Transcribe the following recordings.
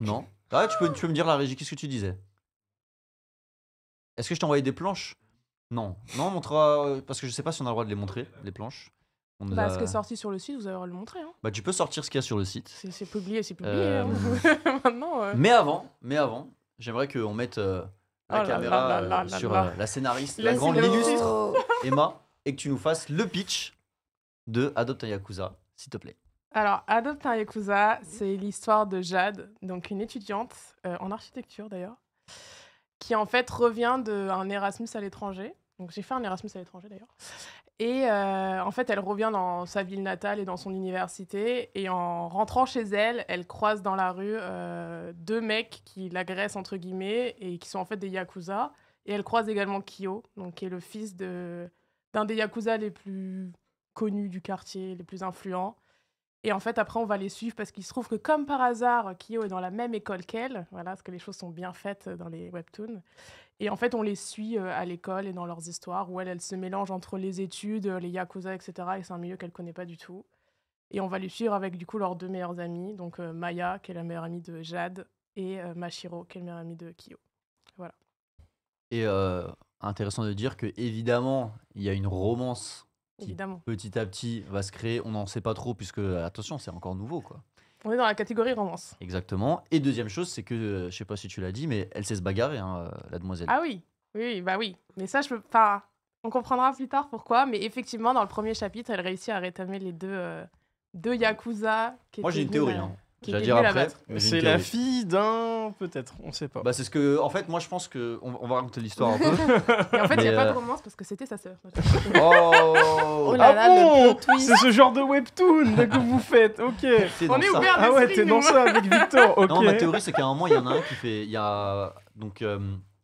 Non. Ah, tu peux me dire la régie, qu'est-ce que tu disais? Est-ce que je t'ai envoyé des planches? Non. Non, on montrera, parce que je sais pas si on a le droit de les montrer, les planches. On nous Bah, ce qui est a... sorti sur le site, vous avez le droit de le montrer. Hein. Bah, tu peux sortir ce qu'il y a sur le site. C'est publié, c'est publié. Hein. Maintenant. Mais avant, j'aimerais qu'on mette la Oh là caméra là là là sur là. la scénariste, la Laisse grande, le- l'illustre Oh. Emma, et que tu nous fasses le pitch de Adopte un Yakuza, s'il te plaît. Alors, Adopte un Yakuza, c'est l'histoire de Jade, donc une étudiante en architecture d'ailleurs, qui en fait revient d'un Erasmus à l'étranger. Donc j'ai fait un Erasmus à l'étranger d'ailleurs. Et en fait, elle revient dans sa ville natale et dans son université. Et en rentrant chez elle, elle croise dans la rue deux mecs qui l'agressent, entre guillemets, et qui sont en fait des Yakuza. Et elle croise également Kyo, donc, qui est le fils d'un des Yakuza les plus connus du quartier, les plus influents. Et en fait, après, on va les suivre parce qu'il se trouve que, comme par hasard, Kyo est dans la même école qu'elle. Voilà, parce que les choses sont bien faites dans les webtoons. Et en fait, on les suit à l'école et dans leurs histoires, où elle se mélange entre les études, les yakuza, etc. Et c'est un milieu qu'elle connaît pas du tout. Et on va les suivre avec, du coup, leurs deux meilleures amies. Donc, Maya, qui est la meilleure amie de Jade, et Mashiro, qui est le meilleur ami de Kyo. Voilà. Et intéressant de dire que évidemment, il y a une romance qui Évidemment. petit à petit va se créer. On n'en sait pas trop puisque, attention, c'est encore nouveau, quoi. On est dans la catégorie romance. Exactement. Et deuxième chose, c'est que, je sais pas si tu l'as dit, mais elle sait se bagarrer, hein, la demoiselle. Ah oui, oui, bah oui. Mais ça, je peux pas. On comprendra plus tard pourquoi. Mais effectivement, dans le premier chapitre, elle réussit à rétamer les deux yakuza. Moi, j'ai une théorie, hein. Qui Je vais la étaient dire venus la après. battre. mais j'ai C'est une la théorie. fille d'un, peut-être, on sait pas. Bah, c'est ce que. En fait, moi, je pense que. On va raconter l'histoire un peu. Et en fait, il n'y a Mais, pas de romance parce que c'était sa sœur. Oh Oh là là, le plot twist. C'est ce genre de webtoon que vous faites, ok. T'es dans On est ça. ouvert Ah ouais, d'esprit, t'es dans nous. ça avec Victor, ok. Non, ma théorie, c'est qu'à un moment, il y en a un qui fait. Il y a. Donc,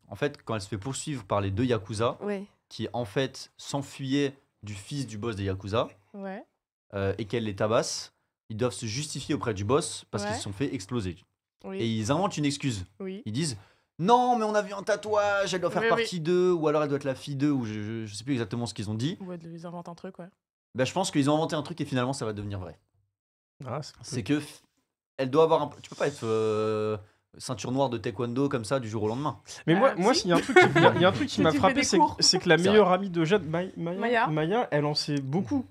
en fait, quand elle se fait poursuivre par les deux Yakuza, Ouais. qui en fait s'enfuyaient du fils du boss des Yakuza, Ouais. et qu'elle les tabasse, ils doivent se justifier auprès du boss parce Ouais. qu'ils se sont fait exploser. Et Oui. ils inventent une excuse. Oui. Ils disent non, mais on a vu un tatouage, elle doit faire Oui, oui. partie d'eux, ou alors elle doit être la fille d'eux, ou je sais plus exactement ce qu'ils ont dit. Ouais, ils inventent un truc, ouais. Ben, je pense qu'ils ont inventé un truc et finalement ça va devenir vrai. Ah, C'est que elle doit avoir un. Tu peux pas être ceinture noire de taekwondo comme ça du jour au lendemain. Mais moi, si. il y a un truc il y a un truc qui Si m'a tu fais frappé, des c'est cours. c'est que la C'est meilleure amie de Jade, Maya. Maya, elle en sait beaucoup,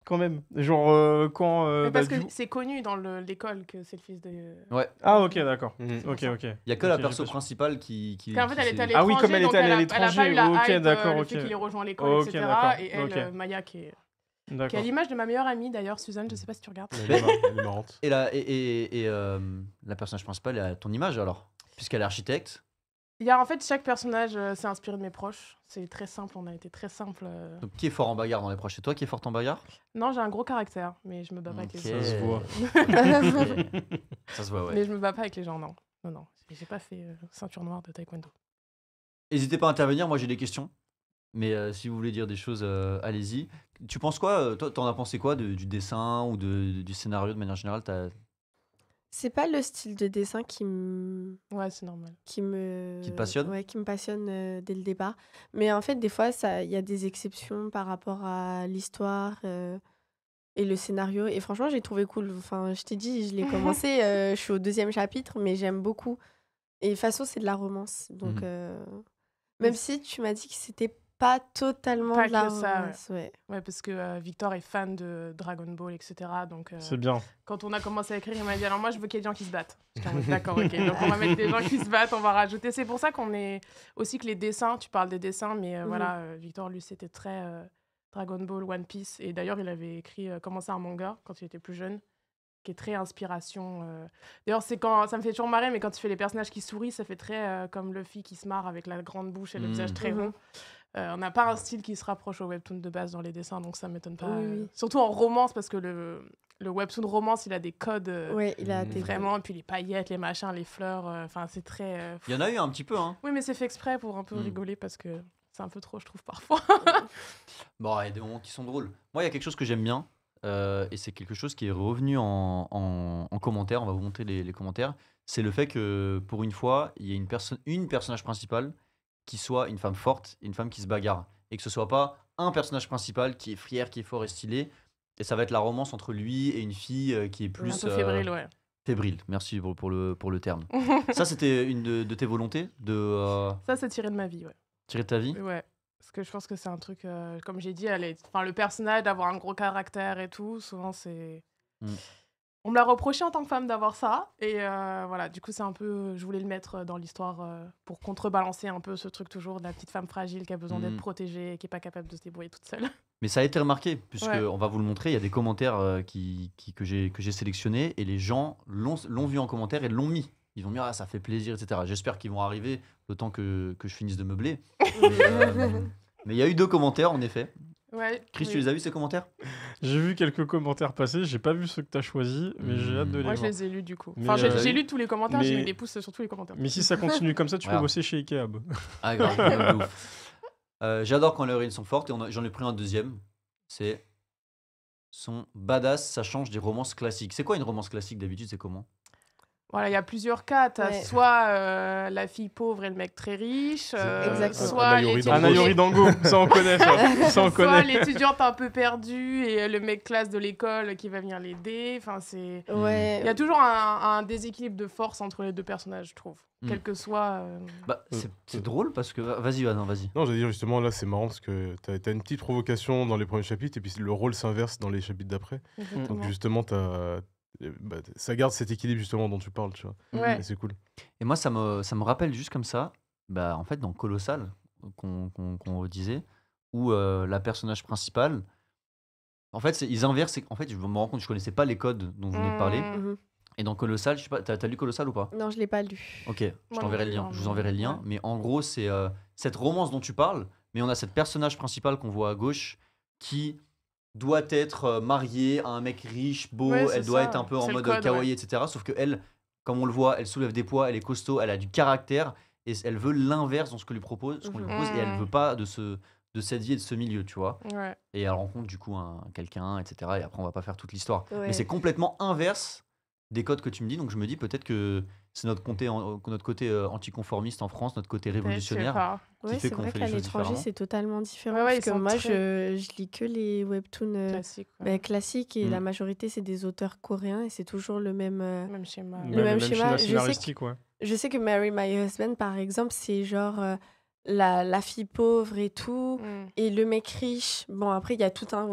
quand même. Genre, quand... Mais bah, parce que du- c'est connu dans l'école que c'est le fils de. Ouais. Ah, ok, d'accord. Mhm. Ok, ok. Il y a que la Ok, perso j'ai pas su. principale qui. En fait, elle était à sait- l'étranger. Ah oui, comme elle donc était allée à elle a pas l'étranger, eu la ok, hype, d'accord, le ok. fait qu'il ait rejoint l'école, Ok, etc. d'accord, Et elle, ok. Maya, qui est à D'accord. l'image de ma meilleure amie d'ailleurs, Suzanne, je sais pas si tu regardes. Elle est marrante. Et la personnage principale est à ton image alors, puisqu'elle est architecte. Il y a en fait chaque personnage s'est inspiré de mes proches. C'est très simple, on a été très simple. Donc qui est fort en bagarre dans les proches? C'est toi qui es forte en bagarre? Non, j'ai un gros caractère, mais je me bats pas avec les Ok. gens. Ça se voit. Ok. Ça se voit, ouais. Mais je me bats pas avec les gens, non. Non. J'ai pas fait ceinture noire de taekwondo. N'hésitez pas à intervenir, moi j'ai des questions. Mais si vous voulez dire des choses, allez-y. Tu penses quoi, toi, t'en as pensé quoi du dessin ou du scénario de manière générale? C'est pas le style de dessin qui Ouais, c'est normal. qui me Qui te passionne? Ouais, qui me passionne dès le départ. Mais en fait, des fois, il y a des exceptions par rapport à l'histoire et le scénario. Et franchement, j'ai trouvé cool. Enfin, je t'ai dit, je l'ai commencé, je suis au 2e chapitre, mais j'aime beaucoup. Et de toute façon, c'est de la romance. Donc, même si tu m'as dit que c'était pas totalement Pas de la que ça, romance. Ouais. Ouais, parce que Victor est fan de Dragon Ball, etc. Donc, C'est bien. quand on a commencé à écrire, il m'a dit alors moi, je veux qu'il y ait des gens qui se battent. J'étais en mode, d'accord, ok. Donc, on va mettre des gens qui se battent, on va rajouter. C'est pour ça qu'on est aussi que les dessins, tu parles des dessins, mais voilà, Victor, lui, c'était très Dragon Ball, One Piece. Et d'ailleurs, il avait écrit, commencé un manga quand il était plus jeune, qui est très inspiration. D'ailleurs, ça me fait toujours marrer, mais quand tu fais les personnages qui sourient, ça fait très comme Luffy qui se marre avec la grande bouche et le visage très rond. On n'a pas un style qui se rapproche au webtoon de base dans les dessins, donc ça m'étonne pas. Oui. Surtout en romance, parce que le webtoon romance, il a des codes Ouais, il a des vraiment, et puis les paillettes, les machins, les fleurs, enfin c'est très... Il y en a eu un petit peu, hein. Oui, mais c'est fait exprès pour un peu rigoler, parce que c'est un peu trop, je trouve, parfois. Bon, il y a des moments qui sont drôles. Moi, il y a quelque chose que j'aime bien, et c'est quelque chose qui est revenu en commentaire. On va vous montrer les commentaires. C'est le fait que, pour une fois, il y ait une personnage principale qui soit une femme forte, une femme qui se bagarre. Et que ce soit pas un personnage principal qui est fier, qui est fort et stylé. Et ça va être la romance entre lui et une fille qui est plus... un peu fébrile, ouais. Fébrile, merci pour le terme. Ça, c'était une de tes volontés de Ça, c'est tiré de ma vie, ouais. tirer de ta vie? Ouais. Parce que je pense que c'est un truc, comme j'ai dit, enfin, le personnage, d'avoir un gros caractère et tout, souvent, c'est. Mm. On me l'a reproché en tant que femme d'avoir ça. Et voilà, du coup, c'est un peu. Je voulais le mettre dans l'histoire pour contrebalancer un peu ce truc toujours de la petite femme fragile qui a besoin d'être Mm. protégée et qui n'est pas capable de se débrouiller toute seule. Mais ça a été remarqué, puisque Ouais. on va vous le montrer, il y a des commentaires que j'ai sélectionnés et les gens l'ont vu en commentaire et l'ont mis. Ils ont mis, ah, ça fait plaisir, etc. J'espère qu'ils vont arriver le temps que je finisse de meubler. Mais il y a eu 2 commentaires, en effet. Ouais. Chris, oui. tu les as vus, ces commentaires? J'ai vu quelques commentaires passer, j'ai pas vu ceux que t'as choisis, mais j'ai hâte de les Moi, je voir. les ai lus du coup. Mais, Enfin, j'ai euh, j'ai lu tous les commentaires, j'ai mais- mis des pouces sur tous les commentaires. Mais si ça continue comme ça, tu peux Regarde. bosser chez Ikea. Bah. Ah, grave, grave de ouf. J'adore quand les héroïnes sont fortes et j'en ai pris un deuxième. C'est son badass, ça change des romances classiques. C'est quoi une romance classique d'habitude? C'est comment? Voilà, il y a plusieurs cas. T'as Ouais. soit la fille pauvre et le mec très riche, Exactement. soit Anayori l'étudiante- Anayori Dango, ça on connaît ça. Ça on soit connaît. l'étudiante un peu perdue et le mec classe de l'école qui va venir l'aider. Enfin, c'est. Ouais. Il y a toujours un déséquilibre de force entre les deux personnages, je trouve. Mm. Quel que soit. Bah, c'est drôle parce que. Vas-y, non, vas-y. Non, j'allais dire justement, là, c'est marrant parce que t'as une petite provocation dans les premiers chapitres et puis le rôle s'inverse dans les chapitres d'après. Exactement. Donc, justement, ça garde cet équilibre, justement, dont tu parles, tu vois. Ouais. Et c'est cool. Et moi, ça me rappelle juste comme ça, bah, en fait, dans Colossal, qu'on disait, où la personnage principale, en fait, ils inversent. En fait, je me rends compte, je connaissais pas les codes dont vous venez de parler. Mm. Mhm. Et dans Colossal, je sais pas, t'as lu Colossal ou pas? Non, je l'ai pas lu. Ok, je Moi t'enverrai non le lien. plus, Je hein, vous enverrai le lien. ouais. Mais en gros, c'est cette romance dont tu parles, mais on a cette personnage principale qu'on voit à gauche qui doit être mariée à un mec riche, beau, Ouais, c'est elle doit ça, être un peu en c'est le mode code, kawaii, ouais. etc. Sauf que elle, comme on le voit, elle soulève des poids, elle est costaud, elle a du caractère et elle veut l'inverse dans ce qu'on lui propose, et elle veut pas de cette vie et de ce milieu, tu vois. Ouais. Et elle rencontre du coup quelqu'un, etc. Et après, on va pas faire toute l'histoire. Ouais. Mais c'est complètement inverse des codes que tu me dis. Donc je me dis peut-être que c'est notre côté anticonformiste en France, notre côté Je sais révolutionnaire. pas. qui Ouais, fait c'est qu'on vrai fait qu'à les choses l'étranger, différemment. c'est totalement différent. Ouais, ouais, parce ils que sont moi, très- je lis que les webtoons Classique. classiques et Mm. la majorité, c'est des auteurs coréens et c'est toujours le même. Même schéma. Le même schéma, je sais scénaristique, ouais. Je sais que Marry My Husband, par exemple, c'est genre la fille pauvre et tout, Mm. et le mec riche. Bon, après, il y a tout un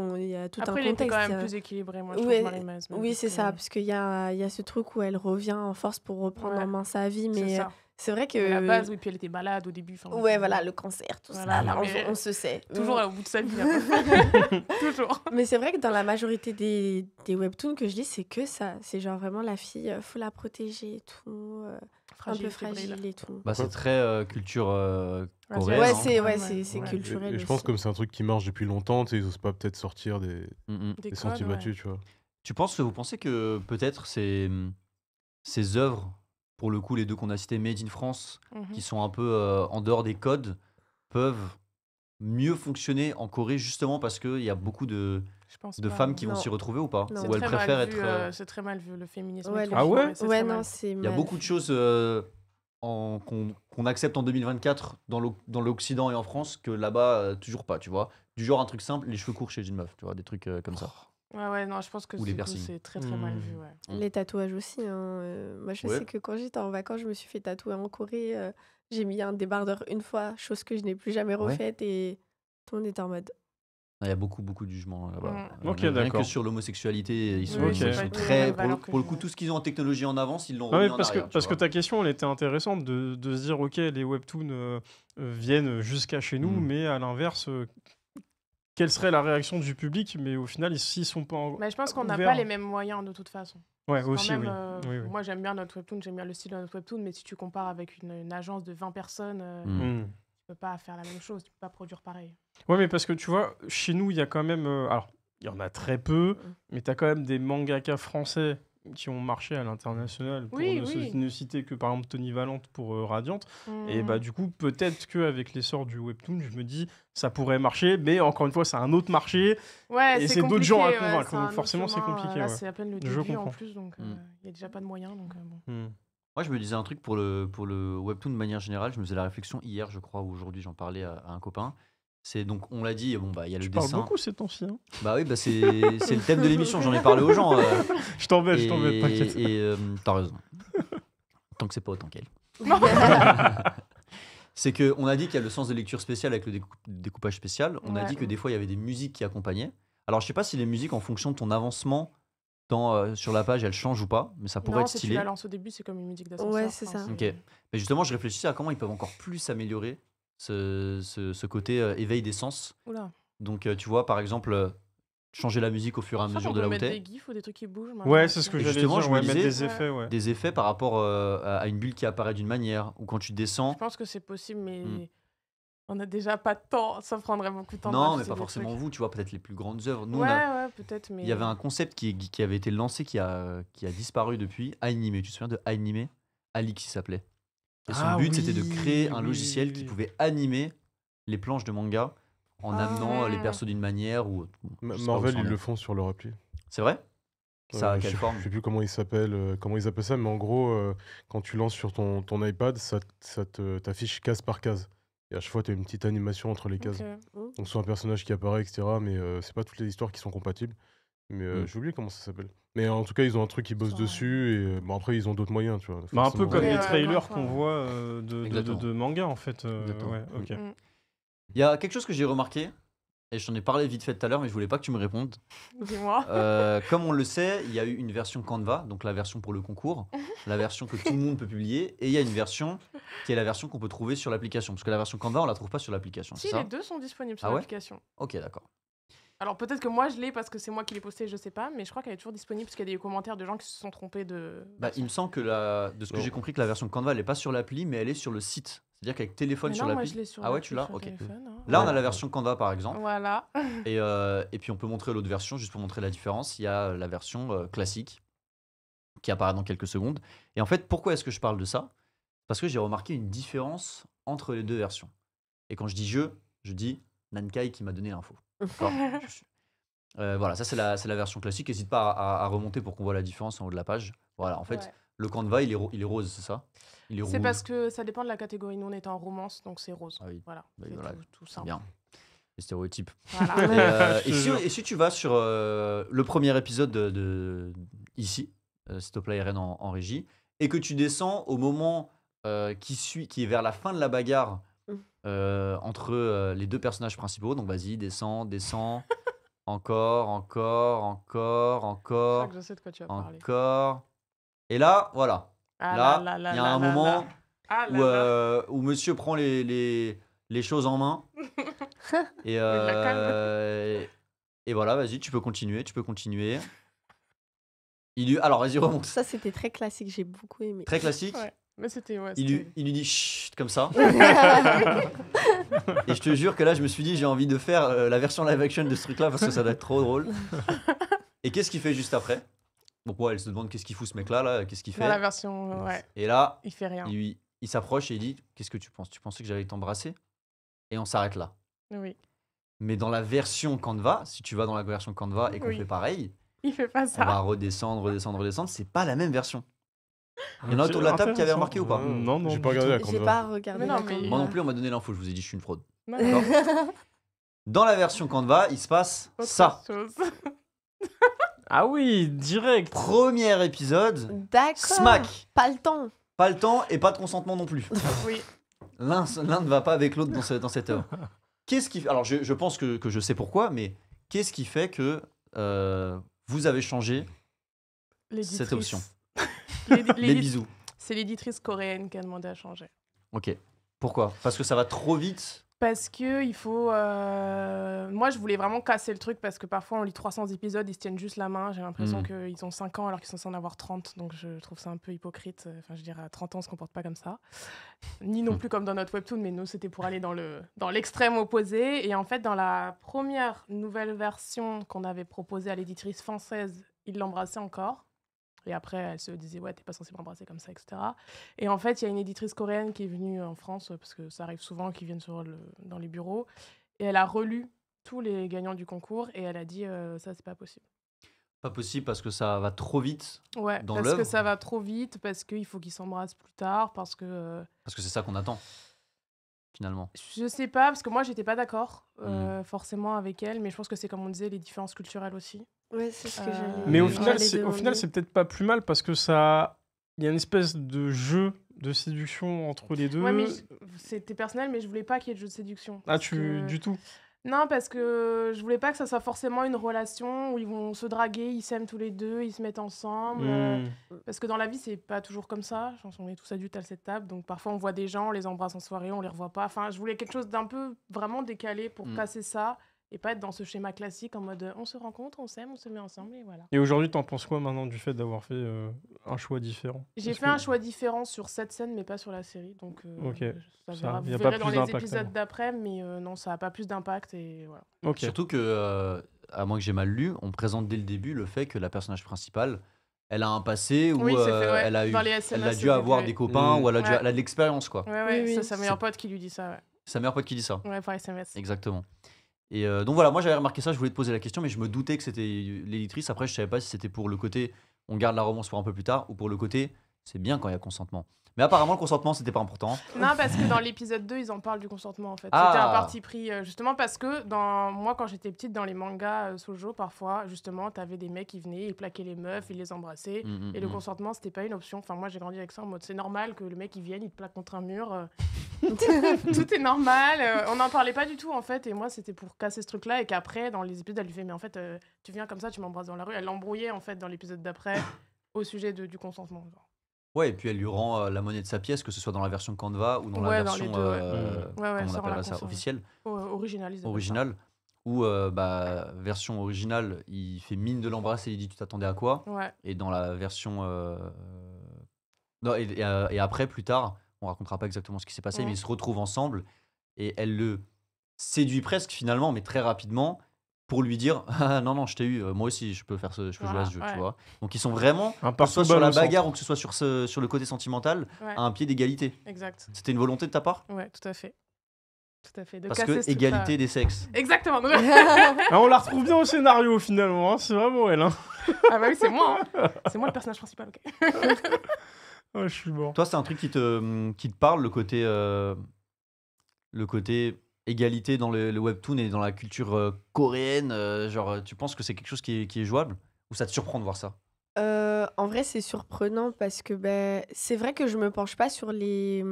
Après, il était contexte. quand même plus équilibré, moi, je Ouais, trouve, Marie Mazman, Oui, parce c'est que- ça, parce qu'il y a ce truc où elle revient en force pour reprendre Ouais. en main sa vie, C'est mais ça. c'est vrai que. Mais la base, oui, puis elle était malade au début. enfin, Ouais, c'est- voilà, le cancer, tout Voilà, ça, là, non, mais on se sait. Toujours Mm. au bout de sa vie, à peu près. Toujours. Mais c'est vrai que dans la majorité des webtoons que je lis, c'est que ça. C'est genre vraiment la fille, faut la protéger et tout, un peu fragile et tout. Bah, c'est très culture Ouais, coréenne. Ouais, hein. c'est Ouais. culturel. Et je pense aussi. comme c'est un truc qui marche depuis longtemps, tu sais, ils osent pas peut-être sortir des Mm. Des sentiers codes, battus, tu vois. Vous pensez que peut-être ces œuvres, pour le coup, les 2 qu'on a cités, Made in France, ouais. Mhm. qui sont un peu en dehors des codes, peuvent mieux fonctionner en Corée justement parce qu'il y a beaucoup de Je pense de pas, femmes non. qui vont Non. s'y retrouver ou pas? Non. C'est Ou elles très mal préfèrent vu, être. c'est très mal vu, le féminisme. Ouais, et tout, Ah je ouais trouve, c'est Ouais, très non, mal. c'est. Il y a beaucoup de choses qu'on accepte en 2024 dans l'Occident et en France que là-bas, toujours pas, tu vois. Du genre un truc simple, les cheveux courts chez une meuf, tu vois, des trucs comme ça. Ouais, non, je pense que Ou les du coup, piercings. c'est très très mal Mm. vu, ouais. Les tatouages aussi. Hein. Moi, je Ouais. sais que quand j'étais en vacances, je me suis fait tatouer en Corée. J'ai mis un débardeur une fois, chose que je n'ai plus jamais Ouais. refaite, et tout le monde était en mode. Il y a beaucoup de jugements là-bas. Ok, Rien que d'accord. sur l'homosexualité, ils sont, Oui, Ok. ils c'est sont pas du tout la très. même valeur que Pour le je coup, vois. tout ce qu'ils ont en technologie en avance, ils l'ont Ouais, remis en parce arrière. que ta question, elle était intéressante de se dire, ok, les webtoons viennent jusqu'à chez nous, Mm. mais à l'inverse, quelle serait la réaction du public? Mais au final, s'ils sont pas Mais je pense qu'on n'a ouverts- pas les mêmes moyens de toute façon. Ouais, Quand aussi, même, oui. Oui, oui. Moi, j'aime bien notre webtoon, j'aime bien le style de notre webtoon, mais si tu compares avec une agence de 20 personnes, Mm. tu peux pas faire la même chose, tu peux pas produire pareil. Ouais, mais parce que tu vois, chez nous, il y a quand même. Alors, il y en a très peu, mais tu as quand même des mangaka français qui ont marché à l'international. Pour Oui, ne, oui. ne citer que par exemple Tony Valente pour Radiant. Et Mm. bah, du coup, peut-être qu'avec l'essor du webtoon, je me dis, ça pourrait marcher, mais encore une fois, c'est un autre marché. Ouais, et c'est c'est d'autres gens à compliqué, convaincre, c'est un donc autre forcément, c'est chemin, compliqué, Là, ouais. c'est à peine le Je début en comprends. plus, donc il y a déjà pas de moyens. Donc, bon. Moi, je me disais un truc pour le webtoon de manière générale. Je me faisais la réflexion hier, je crois, ou aujourd'hui, j'en parlais à un copain. C'est donc, on l'a dit, bon, bah, il y a le Tu parles dessin. beaucoup ces temps-ci. Hein. Bah oui, bah, c'est le thème de l'émission, j'en ai parlé aux gens. Je t'embête, t'inquiète. T'as raison. Tant que c'est pas autant qu'elle. C'est qu'on a dit qu'il y a le sens de lecture spécial avec le découpage spécial. On a Ouais. dit que des fois, il y avait des musiques qui accompagnaient. Alors, je sais pas si les musiques, en fonction de ton avancement sur la page, elles changent ou pas, mais ça pourrait Non, être si tu stylé. la lances au début, c'est comme une musique d'ascenseur. Ouais, c'est enfin, ça. Ok. Mais justement, je réfléchissais à comment ils peuvent encore plus améliorer ce côté éveil des sens. Oula. Donc, tu vois, par exemple, changer la musique au fur et à Je crois mesure qu'on de peut la mettre bouteille. des gifs ou des trucs qui bougent. Ouais, c'est ce que Et j'allais justement, dire. je me Ouais, mettre disais- des effets, ouais. Des effets par rapport à une bulle qui apparaît d'une manière, ou quand tu descends. Je pense que c'est possible, mais Hmm. on a déjà pas de temps. Ça prendrait beaucoup de temps. de Non, mais rajouter pas des forcément trucs. vous, tu vois, peut-être les plus grandes œuvres. Nous, Ouais, on a- ouais, peut-être, mais. il y avait un concept qui avait été lancé, qui a disparu depuis, Animé. Tu te souviens de Animé? Alix, il s'appelait. Et son Ah but, c'était de oui, créer un oui, logiciel oui, qui oui. pouvant animer les planches de manga en Ah. amenant les persos d'une manière ou. je sais pas où Marvel, ça en ils est. le font sur leur appli. C'est vrai? Ça a Je quelle sais- forme? Je sais plus comment ils s'appellent, comment ils appellent ça, mais en gros, quand tu lances sur ton iPad, ça t'affiche case par case. Et à chaque fois, tu as une petite animation entre les cases. Ok. Donc, soit un personnage qui apparaît, etc. Mais c'est pas toutes les histoires qui sont compatibles. Mais Mm. j'ai oublié comment ça s'appelle. Mais en tout cas, ils ont un truc qui bosse Ça, dessus. Et bon, après, ils ont d'autres moyens, tu vois. Bah, un peu forcément. comme Ouais, les ouais, trailers grave, qu'on ouais. voit Exactement. de manga en fait. Exactement. Ouais, ok. Mm. Il y a quelque chose que j'ai remarqué, et je t'en ai parlé vite fait tout à l'heure, mais je voulais pas que tu me répondes. Dis-moi. Comme on le sait, il y a eu une version Canva, donc la version pour le concours, la version que tout le monde peut publier, et il y a une version qui est la version qu'on peut trouver sur l'application. Parce que la version Canva, on la trouve pas sur l'application, Si, c'est les ça? deux sont disponibles sur Ah ouais l'application. Ok, d'accord. Alors peut-être que moi je l'ai parce que c'est moi qui l'ai posté, je sais pas, mais je crois qu'elle est toujours disponible parce qu'il y a des commentaires de gens qui se sont trompés de. Bah, il me semble que de ce que Non. j'ai compris, que la version Canva, elle est pas sur l'appli, mais elle est sur le site. C'est-à-dire qu'avec téléphone Mais sur non, moi l'appli. je l'ai sur Ah ouais, l'appli tu l'as? sur Ok. téléphone, hein. Là, on a Ouais. la version Canva, par exemple. Voilà. Et puis on peut montrer l'autre version, juste pour montrer la différence. Il y a la version classique qui apparaît dans quelques secondes. Et en fait, pourquoi est-ce que je parle de ça? Parce que j'ai remarqué une différence entre les deux versions. Et quand je dis Nankai qui m'a donné l'info. D'accord. Voilà, ça c'est la version classique. N'hésite pas à remonter pour qu'on voit la différence en haut de la page. Voilà, en fait, Ouais. le Canva, il est rose, c'est ça? Il est C'est rouge. parce que ça dépend de la catégorie. Nous on est en romance, donc c'est rose. Ah oui. Voilà. Bah oui, C'est voilà. tout C'est simple. bien. Les stéréotypes. Voilà. Je te jure. Et si tu vas sur le premier épisode ici, Stop la RN en régie, et que tu descends au moment qui est vers la fin de la bagarre entre les deux personnages principaux, donc vas-y, descends, encore, Je crois que je sais de quoi tu vas parler. encore. Et là, voilà. Ah Là, là là il y a là un là moment là. Ah là là. où monsieur prend les choses en main. Et, la calme. et voilà, vas-y, tu peux continuer. Alors, vas-y, remonte. Ça, c'était très classique, j'ai beaucoup aimé. Très classique. Ouais. Mais c'était. Ouais, Il c'était- lui dit chut, comme ça. Et je te jure que là, je me suis dit, j'ai envie de faire la version live action de ce truc-là parce que ça doit être trop drôle. Et qu'est-ce qu'il fait juste après? Donc, ouais, elle se demande qu'est-ce qu'il fout ce mec-là, là, qu'est-ce qu'il Dans la fait? version. Ouais. Et là, Il fait rien. il s'approche et il dit qu'est-ce que tu penses? Tu pensais que j'allais t'embrasser? Et on s'arrête là. Oui. Mais dans la version Canva, si tu vas dans la version Canva et qu'on Oui. fait pareil, Il fait pas on va ça. redescendre, c'est pas la même version. Il y en a autour de la table qui avaient remarqué ou pas? Non, non. J'ai pas du regardé la J'ai Canva. pas regardé. Mais non, la mais- Canva. Moi non plus, on m'a donné l'info, je vous ai dit je suis une fraude. Non, D'accord. Dans la version Canva, il se passe autre ça. chose. Ah oui, direct. Premier épisode, D'accord. smack. Pas le temps. Pas le temps et pas de consentement non plus. Oui. L'un ne va pas avec l'autre dans cette œuvre. Qu'est-ce qui... Alors je pense que je sais pourquoi, mais qu'est-ce qui fait que vous avez changé L'éditrice. cette option? L'édi- Les l'édi- bisous. C'est l'éditrice coréenne qui a demandé à changer. Ok. Pourquoi? Parce que ça va trop vite. Parce que il faut. Moi, je voulais vraiment casser le truc parce que parfois on lit 300 épisodes, ils se tiennent juste la main. J'ai l'impression Mm. qu'ils ont 5 ans alors qu'ils sont censés en avoir 30. Donc je trouve ça un peu hypocrite. Enfin, je dirais à 30 ans, on se comporte pas comme ça. Ni non plus comme dans notre webtoon, mais nous, c'était pour aller dans l'extrême opposé. Et en fait, dans la première nouvelle version qu'on avait proposée à l'éditrice française, il l'embrassait encore. Et après, elle se disait, ouais, t'es pas censé m'embrasser comme ça, etc. Et en fait, il y a une éditrice coréenne qui est venue en France, parce que ça arrive souvent qu'ils viennent dans les bureaux. Et elle a relu tous les gagnants du concours et elle a dit, ça, c'est pas possible. Pas possible parce que ça va trop vite. Ouais, Dans parce que l'œuvre. ça va trop vite, parce qu'il faut qu'ils s'embrassent plus tard, parce que... Parce que c'est ça qu'on attend. finalement. Je sais pas, parce que moi, j'étais pas d'accord forcément avec elle, mais je pense que c'est comme on disait, les différences culturelles aussi. Ouais, c'est ce que Euh, j'allais. Mais au Ouais. final, j'allais c'est demander. peut-être pas plus mal parce que ça. Il y a une espèce de jeu de séduction entre les deux. Ouais, mais c'était personnel, mais je voulais pas qu'il y ait de jeu de séduction. Ah, parce que- du tout. Non, parce que je voulais pas que ça soit forcément une relation où ils vont se draguer, ils s'aiment tous les deux, ils se mettent ensemble. Parce que dans la vie, c'est pas toujours comme ça. Je pense qu'on est tous adultes à cette table, donc parfois on voit des gens, on les embrasse en soirée, on les revoit pas. Enfin, je voulais quelque chose d'un peu vraiment décalé pour casser ça et pas être dans ce schéma classique en mode on se rencontre, on s'aime, on se met ensemble et voilà. Et aujourd'hui, t'en penses quoi maintenant du fait d'avoir fait un choix différent? J'ai Est-ce fait que- un choix différent sur cette scène, mais pas sur la série. Donc, Ok, ça ça, verra. y Vous a pas verrez dans plus les d'impact, épisodes alors. d'après, mais non, ça a pas plus d'impact et voilà. Ok. Surtout que, à moins que j'ai mal lu, on présente dès le début le fait que la personnage principale, elle a un passé où Oui, c'est fait, ouais. elle a Dans les elle a SMS, dû avoir c'était des fait. copains ou elle a, Ouais. elle a de l'expérience, quoi. Ouais, ouais, Oui, ça, oui. c'est sa meilleure pote qui lui dit ça, ouais. C'est sa meilleure pote qui dit ça. Ouais, par SMS. Exactement. Et donc voilà, moi j'avais remarqué ça, je voulais te poser la question, mais je me doutais que c'était l'éditrice. Après, je savais pas si c'était pour le côté on garde la romance pour un peu plus tard ou pour le côté c'est bien quand il y a consentement. Mais apparemment, le consentement, c'était pas important. Non, parce que dans l'épisode 2, ils en parlent du consentement en fait. Ah. C'était un parti pris justement parce que moi, quand j'étais petite, dans les mangas shoujo, parfois, justement, t'avais des mecs qui venaient, ils plaquaient les meufs, ils les embrassaient. Et le consentement, c'était pas une option. Enfin, moi, j'ai grandi avec ça en mode c'est normal que le mec il vienne, il te plaque contre un mur. Tout est normal. On n'en parlait pas du tout en fait. Et moi, c'était pour casser ce truc-là. Et qu'après, dans les épisodes, elle lui fait mais en fait, tu viens comme ça, tu m'embrasses dans la rue. Elle l'embrouillait en fait dans l'épisode d'après au sujet du consentement. Genre. Ouais, et puis elle lui rend la monnaie de sa pièce, que ce soit dans la version Canva ou dans la Ouais, dans les version, deux, ouais. Ouais, comment on ça rend la appellera ça, conscience. officielle, Original, ils appellent ça. originale, où version originale, il fait mine de l'embrasser, il dit tu t'attendais à quoi? Ouais. Et dans la version non, et après, plus tard, on racontera pas exactement ce qui s'est passé, mais ils se retrouvent ensemble et elle le séduit presque finalement, mais très rapidement, pour lui dire ah, non, non, je t'ai eu, moi aussi, je peux faire je peux jouer à ce jeu, Voilà, tu ouais. vois. Donc ils sont vraiment, Un que ce soit partout sur balle la au centre. bagarre ou que ce soit sur le côté sentimental, Ouais. à un pied d'égalité. Exact. C'était une volonté de ta part? Ouais, tout à fait. Tout à fait. De Parce casser que ce truc-là. égalité des sexes. Exactement. Ah, on la retrouve bien au scénario finalement, hein, c'est vraiment elle. Hein. Ah bah oui, c'est moi. Hein. C'est moi le personnage principal, ok. Oh, je suis mort. Toi, c'est un truc qui te parle, le côté égalité dans le webtoon et dans la culture coréenne, genre tu penses que c'est quelque chose qui est jouable? Ou ça te surprend de voir ça? En vrai, c'est surprenant parce que c'est vrai que je me penche pas sur les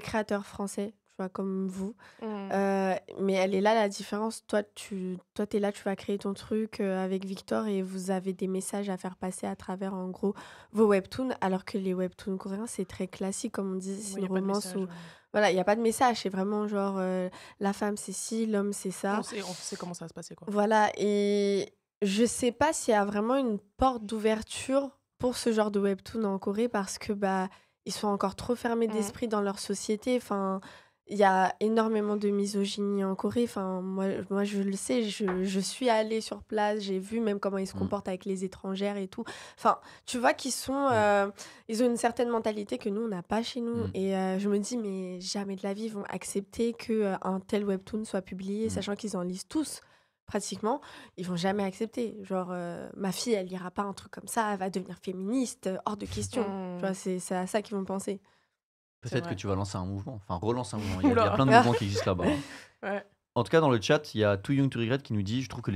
créateurs français, tu vois, comme vous. Mais elle est là la différence. Toi, t'es là, tu vas créer ton truc avec Victor et vous avez des messages à faire passer à travers, en gros, vos webtoons. Alors que les webtoons coréens, c'est très classique, comme on dit, c'est Ouais, y une a pas de romance message, où... ouais. Voilà, il n'y a pas de message, c'est vraiment genre la femme c'est ci, l'homme c'est ça. On sait comment ça va se passer, quoi. Voilà, et je sais pas s'il y a vraiment une porte d'ouverture pour ce genre de webtoon en Corée parce que ils sont encore trop fermés d'esprit dans leur société. Enfin, il y a énormément de misogynie en Corée. Enfin, moi je le sais, je suis allée sur place, j'ai vu même comment ils se comportent avec les étrangères et tout. Enfin, tu vois qu'ils sont, ils ont une certaine mentalité que nous on n'a pas chez nous. Et je me dis mais jamais de la vie ils vont accepter que un tel webtoon soit publié, sachant qu'ils en lisent tous. Pratiquement, ils vont jamais accepter. Genre, ma fille, elle lira pas un truc comme ça, elle va devenir féministe, hors de question. Tu vois, c'est à ça qu'ils vont penser. Peut-être vrai. que tu vas lancer un mouvement, enfin relance un mouvement. Il y a Oula. plein de mouvements qui existent là-bas. Ouais. En tout cas, dans le chat, il y a Too Young to Regret qui nous dit je trouve que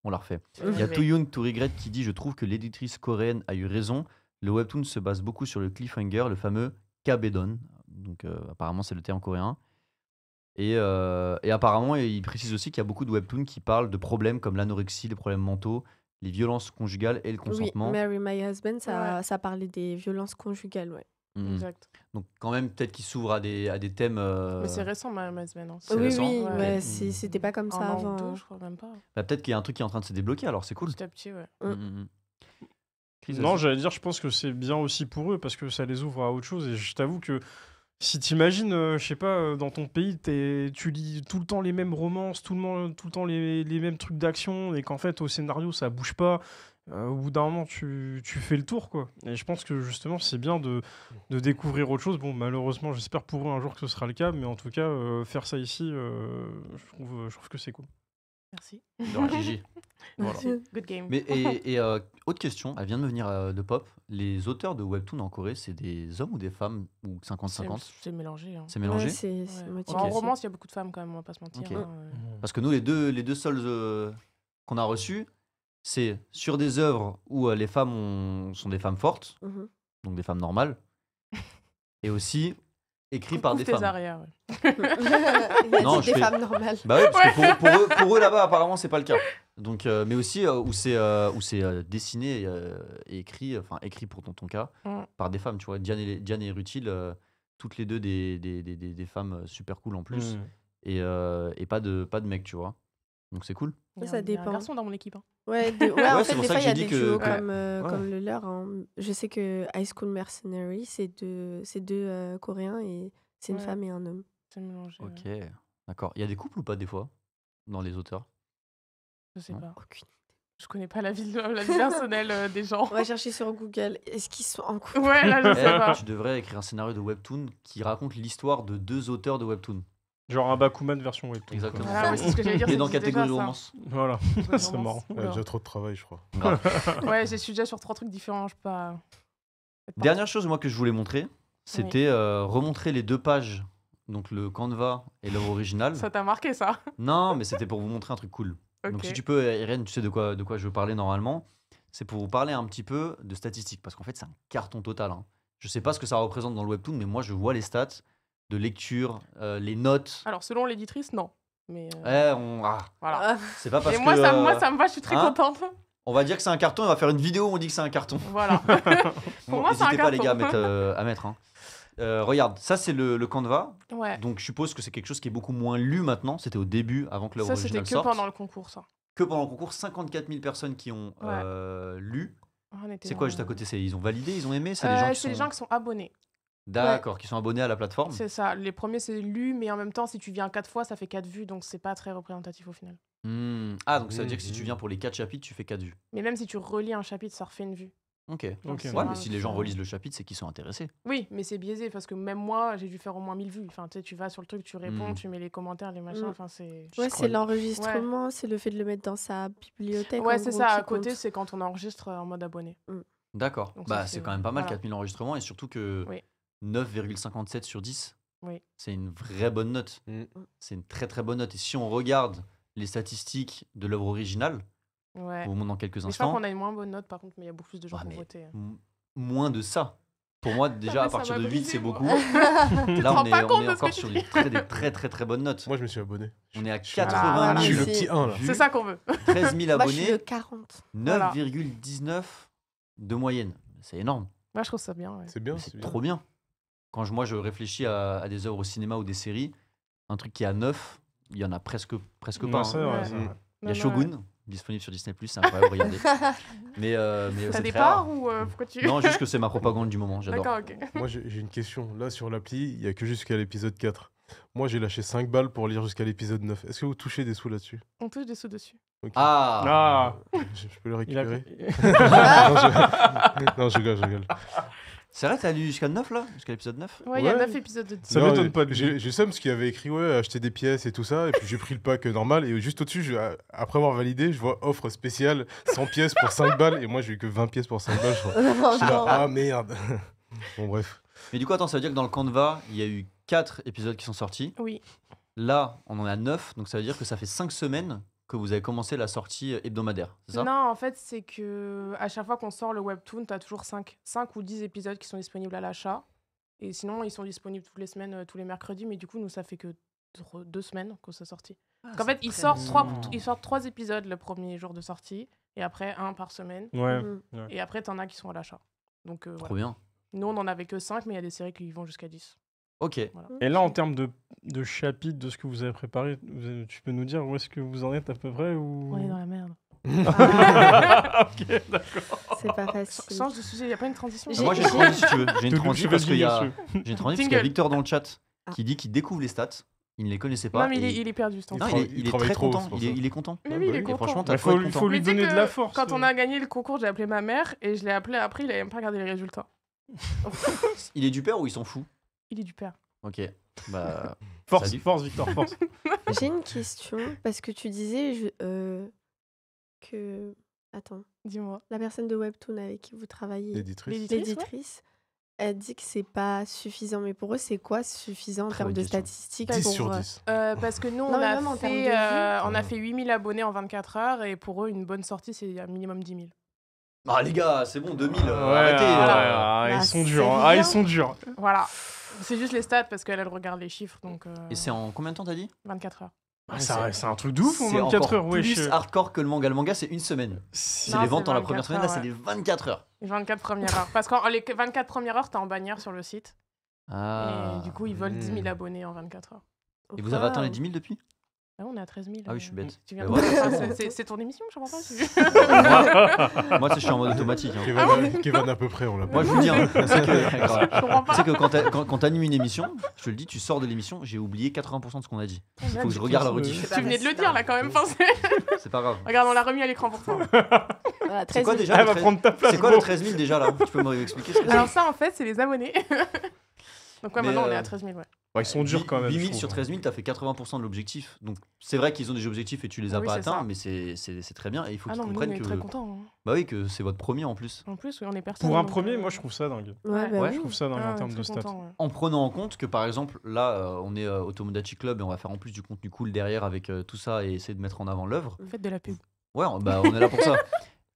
on l'a refait. Il y a Too Young to Regret qui dit je trouve que l'éditrice coréenne a eu raison. Le webtoon se base beaucoup sur le cliffhanger, le fameux kabedon. Donc apparemment, c'est le terme coréen. Et apparemment, il précise aussi qu'il y a beaucoup de webtoons qui parlent de problèmes comme l'anorexie, les problèmes mentaux, les violences conjugales et le consentement. Oui, Marry My Husband, ça parlait des violences conjugales, ouais. Exact. Donc quand même, peut-être qu'il s'ouvre à des thèmes... Mais c'est récent, ma semaine. Hein. C'est Oui, récent. oui, Ouais. ouais, c'était pas comme ça Un an avant. ou deux, hein. je crois même pas. Peut-être qu'il y a un truc qui est en train de se débloquer, alors c'est cool. Petit à petit, ouais. Chris, Non, vas-y. j'allais dire, je pense que c'est bien aussi pour eux parce que ça les ouvre à autre chose. Et je t'avoue que si t'imagines, je sais pas, dans ton pays, tu lis tout le temps les mêmes romances, tout le temps les mêmes trucs d'action, et qu'en fait, au scénario, ça bouge pas. Au bout d'un moment, tu fais le tour, quoi. Et je pense que justement, c'est bien de découvrir autre chose. Bon, malheureusement, j'espère pour eux un jour que ce sera le cas, mais en tout cas, faire ça ici, je trouve que c'est cool. Merci. Non, GG. Voilà. Good game. Mais autre question, elle vient de me venir de pop. Les auteurs de webtoon en Corée, c'est des hommes ou des femmes ou 50-50? C'est mélangé. Hein. C'est mélangé? Ouais, c'est Ouais. moitié En moitié. romance, il y a beaucoup de femmes quand même, on va pas se mentir. Ok. hein, Parce que nous, les deux seuls qu'on a reçus, c'est sur des œuvres où les femmes sont des femmes fortes, Mhm. donc des femmes normales, et aussi écrits par des Couvre tes femmes. arrières. Ouais. Il a Non, dit je des fais- femmes normales. Bah oui, parce que pour eux là-bas, apparemment, c'est pas le cas. Donc, mais aussi où c'est dessiné et écrit, enfin écrit pour ton cas, Mm. par des femmes, tu vois. Diane et Rutil, toutes les deux des femmes super cool en plus, et pas de mecs, tu vois. Donc c'est cool. Il y a Ça un- il y a dépend. un garçon dans mon équipe. Hein. Ouais, en Ouais, fait, c'est pour des ça fois, que il y a j'ai des dit que- duos Ouais. comme le leur. Hein. Je sais que High School Mercenary, c'est deux Coréens et c'est une Ouais. femme et un homme. C'est mélangé. Ok, ouais. d'accord. Il y a des couples ou pas des fois dans les auteurs? Je sais Non. pas. Aucune. Je connais pas la vie personnelle des gens. On va chercher sur Google. Est-ce qu'ils sont en couple? Ouais, là, je sais Eh, pas. tu devrais écrire un scénario de webtoon qui raconte l'histoire de deux auteurs de webtoon. Genre un Bakuman version webtoon. quoi. Exactement. Voilà, ouais, c'est ce que j'allais dire. Et ça dans existe catégorie déjà, ça. romance. Voilà, Catégorie c'est romance. marrant. Ouais, Oula. déjà trop de travail, je crois. Grave. Ouais, je suis déjà sur 3 trucs différents. Je peux pas. Dernière chose moi que je voulais montrer, c'était remontrer les deux pages, donc le Canva et l'œuvre originale. Ça t'a marqué, ça? Non, mais c'était pour vous montrer un truc cool. Donc Ok. si tu peux, Irène, tu sais de quoi je veux parler normalement. C'est pour vous parler un petit peu de statistiques, parce qu'en fait c'est un carton total. Hein. Je sais pas ce que ça représente dans le webtoon, mais moi je vois les stats de lecture, les notes. Alors, selon l'éditrice, non. Mais voilà. Ah, C'est pas parce Et moi, que ça me va, je suis très hein contente. on va dire que c'est un carton, on va faire une vidéo où on dit que c'est un carton. Voilà. Pour moi, c'est un N'hésitez pas les gars carton. à mettre. Hein. Regarde, ça c'est le Canva. Ouais. Donc je suppose que c'est quelque chose qui est beaucoup moins lu maintenant. C'était au début, avant que l'œuvre Ça, c'était originale que sorte. pendant le concours, ça. Que pendant le concours, 54 000 personnes qui ont lu. On était C'est quoi juste à côté? Ils ont validé, ils ont aimé? C'est les gens qui c'est les gens qui sont abonnés. D'accord, qui sont abonnés à la plateforme. C'est ça. Les premiers, c'est lu, mais en même temps, si tu viens 4 fois, ça fait 4 vues, donc c'est pas très représentatif au final. Ah, donc ça veut dire que si tu viens pour les 4 chapitres, tu fais 4 vues. Mais même si tu relis un chapitre, ça refait une vue. Ok. Donc, Ok. c'est Ouais, vraiment mais si les gens ça. relisent le chapitre, c'est qu'ils sont intéressés. Oui, mais c'est biaisé parce que même moi, j'ai dû faire au moins 1000 vues. Enfin, tu sais, tu vas sur le truc, tu réponds, Mm. tu mets les commentaires, les machins. Mm. Enfin, c'est. ouais, crois- c'est l'enregistrement, c'est le fait de le mettre dans sa bibliothèque. Ouais, en c'est gros, ça. qui À côté, compte. c'est quand on enregistre en mode abonné. D'accord. Donc Bah, ça, c'est c'est- quand même pas mal, voilà. 4000 enregistrements, et surtout que Oui. 9,57 sur 10, Oui. c'est une vraie bonne note. Mm. C'est une très très bonne note. Et si on regarde les statistiques de l'œuvre originale, Ouais. je vous montre dans quelques Mais je crois instants, qu'on a une moins bonne note, par contre, mais il y a beaucoup plus de gens Ouais, qui ont mais- voté. moins de ça. Pour moi, déjà, mais à ça partir m'a de 8, brisé, c'est moi. beaucoup. Tu te Là, rends on est, pas on compte est de ce que encore tu sur dis. des très très très bonnes notes. Moi, je me suis abonné. On est à Je suis- 80 voilà. Je suis 000 le petit 1 là. vues, C'est ça qu'on veut. 13 000 Moi, je suis le abonnés, 40. Voilà. 9,19 de moyenne. C'est énorme. Moi, je trouve ça bien. Ouais. C'est bien. Mais c'est c'est bien. trop bien. Quand moi je réfléchis à des œuvres au cinéma ou des séries, un truc qui est à 9, il y en a presque pas. Ouais, hein. c'est vrai, Ouais. c'est vrai. Il y a Non, non, ouais. Shogun, disponible sur Disney+, c'est incroyable, regardez. Mais T'as c'est des très rare. parts ou pourquoi tu. Non, juste que c'est ma propagande du moment, j'adore. D'accord, ok. Moi, j'ai une question. Là, sur l'appli, il n'y a que jusqu'à l'épisode 4. Moi, j'ai lâché 5 balles pour lire jusqu'à l'épisode 9. Est-ce que vous touchez des sous là-dessus? On touche des sous dessus. Ok. Ah, Ah, Je peux le il a... récupérer? Non, je rigole. C'est vrai, t'as lu jusqu'à 9 là? Jusqu'à l'épisode 9? Ouais, il y a Ouais. 9 épisodes de Ça Non, m'étonne pas de lui. J'ai ça parce qu'il avait écrit ouais, acheter des pièces et tout ça. Et puis j'ai pris le pack normal. Et juste au-dessus, après avoir validé, je vois offre spéciale 100 pièces pour 5 balles. Et moi, j'ai eu que 20 pièces pour 5 balles. J'étais là, ah merde. Bon, bref. Mais du coup, attends, ça veut dire que dans le Canva, il y a eu 4 épisodes qui sont sortis. Oui. Là, on en a 9, donc ça veut dire que ça fait 5 semaines que vous avez commencé la sortie hebdomadaire, c'est ça? Non, en fait, c'est que à chaque fois qu'on sort le webtoon, t'as toujours 5 ou 10 épisodes qui sont disponibles à l'achat. Et sinon, ils sont disponibles toutes les semaines, tous les mercredis. Mais du coup, nous, ça fait que 2 semaines que c'est sorti. En fait, ils sortent 3 épisodes le premier jour de sortie. Et après, 1 par semaine. Ouais. Mhm. Et après, t'en as qui sont à l'achat. Donc, Trop voilà. bien. Nous, on en avait que 5, mais il y a des séries qui vont jusqu'à 10. Ok. Et là, en termes de chapitres de ce que vous avez préparé, tu peux nous dire où est-ce que vous en êtes à peu près ou... On est dans la merde. Ok, d'accord. C'est pas facile. Change de sujet, il n'y a pas une transition. Moi, j'ai une transition si tu veux. J'ai une Je transition fais parce qu'il y a, jingle, j'ai une transition parce qu'il y a Jingle. Victor dans le chat Ah. qui dit qu'il découvre les stats. Il ne les connaissait pas. Non, mais et- il est perdu, ce temps. Non, Il il est travaille très trop, content. c'est pour Il est, ça. il est content. Mais oui, il est Et content. franchement, t'as Bah, trop à être faut content. lui Mais tu sais donner de que la force. Quand on a gagné le concours, j'ai appelé ma mère et je l'ai appelé après, il a même pas regardé les résultats. Il est du père ou il s'en fout? Il est du père. Ok. Bah, Force, Salut. force, Victor, force. J'ai une question, parce que tu disais que... Attends, Dis-moi. la personne de Webtoon avec qui vous travaillez, L'éditrice. L'éditrice, ouais. l'éditrice, elle dit que c'est pas suffisant. Mais pour eux, c'est quoi suffisant en Très termes bonne de question. statistiques 10 pour, sur 10. Parce que nous, Non, on mais a même en termes de fait, vues. on a fait 8000 abonnés en 24 heures et pour eux, une bonne sortie, c'est un minimum 10 000. Ah les gars, c'est bon, 2000, Ouais, arrêtez. ils Bah, sont c'est durs. Ah, rien. ils sont durs. Voilà. C'est juste les stats parce qu'elle regarde les chiffres, donc Et c'est en combien de temps t'as dit 24 heures. Ah, Ouais, c'est un truc de ouf, en C'est 24 encore heures, wesh. plus hardcore que le manga. Le manga, c'est une semaine. C'est Non, les c'est ventes dans la 24 première semaine, là, heures, c'est ouais. les 24 heures. Les 24 premières heures. Parce que les 24 premières heures, t'es en bannière sur le site. Ah. Et du coup, ils veulent 10 000 abonnés en 24 heures. Et vous avez atteint les 10 000 depuis Ah, on est à 13 000. Ah oui, je suis bête. Tu viens Mais de voilà. voir ça, c'est ton émission, je comprends pas. Moi, tu sais, je suis en mode automatique. hein. Kevin à peu près, on l'a Moi, je vous dis, hein, c'est Je comprends tu pas. sais que quand t'animes une émission, je te le dis, tu sors de l'émission, j'ai oublié 80% de ce qu'on a dit. Il faut que je regarde la rediff. Tu venais de le dire là quand même. C'est pas grave. Regarde, on l'a remis à l'écran pour toi. Voilà, C'est 13 quoi 000. déjà Elle le va 13 prendre ta place. C'est quoi le gros. 13 000 déjà là Tu peux me expliquer ce que c'est Alors ça, en fait, c'est les abonnés. Donc ouais, Mais, maintenant on est à 13 000, ouais. Ouais, ils sont durs quand même. 8 je 000 trouve. sur 13 000, t'as fait 80% de l'objectif. Donc c'est vrai qu'ils ont des objectifs et tu les as Oui, pas c'est atteints, ça. mais c'est très bien. Et il faut Ah qu'ils non, mais nous, on comprennent est que. très contents. hein. Bah oui, que c'est votre premier en plus. En plus, oui, on est personne. Pour un donc, premier, moi, je trouve ça dingue. Ouais, bah Ouais, oui. Je trouve ça dingue ah, en on est termes de très stats. contents, ouais. En prenant en compte que par exemple, là, on est au Tomodachi Club et on va faire en plus du contenu cool derrière avec tout ça et essayer de mettre en avant l'œuvre. Faites de la pub. Ouais, bah, on est là pour ça.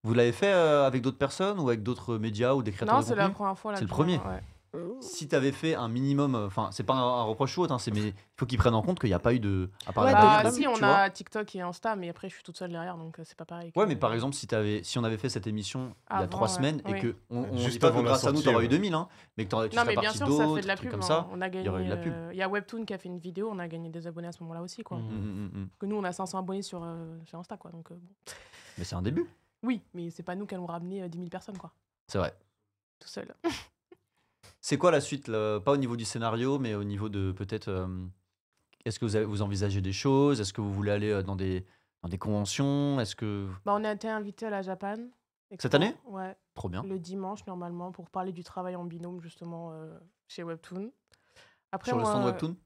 Vous l'avez fait avec d'autres personnes ou avec d'autres médias ou des créateurs Non, de c'est la contenu première fois. là, C'est le que je premier. viens, ouais. Mmh. Si t'avais fait un minimum, enfin, c'est pas un reproche haute, hein, mais il faut qu'ils prennent en compte qu'il n'y a pas eu de. À part Ouais, la bah, bannière de si, pub, on tu vois. a TikTok et Insta, mais après, je suis toute seule derrière, donc c'est pas pareil. Ouais, mais par exemple, si on avait fait cette émission il y a Avant, 3 ouais. semaines et Oui. que on Juste dit pas que avant la grâce à nous sortie, t'aurais eu ouais. 2000, hein, mais que tu Non, serais mais bien parti sûr, ça fait d'autres, de la trucs pub. comme hein. ça. On a il y aurait eu de la gagné. pub. Il y a Webtoon qui a fait une vidéo, on a gagné des abonnés à ce moment-là aussi, quoi. Mhm. Parce que nous, on a 500 abonnés sur Insta, quoi. Donc, bon. Mais c'est un début, Oui, mais c'est pas nous qui allons ramener 10 000 personnes, quoi. c'est vrai. Tout seul. C'est quoi la suite là pas au niveau du scénario, mais au niveau de peut-être. Est-ce que vous envisagez des choses? Est-ce que vous voulez aller dans des conventions? Est-ce que. Bah, on a été invité à la Japan. Cette année? Ouais. Trop bien. Le dimanche, normalement, pour parler du travail en binôme, justement, chez Webtoon. Après, Sur le moi, stand Webtoon?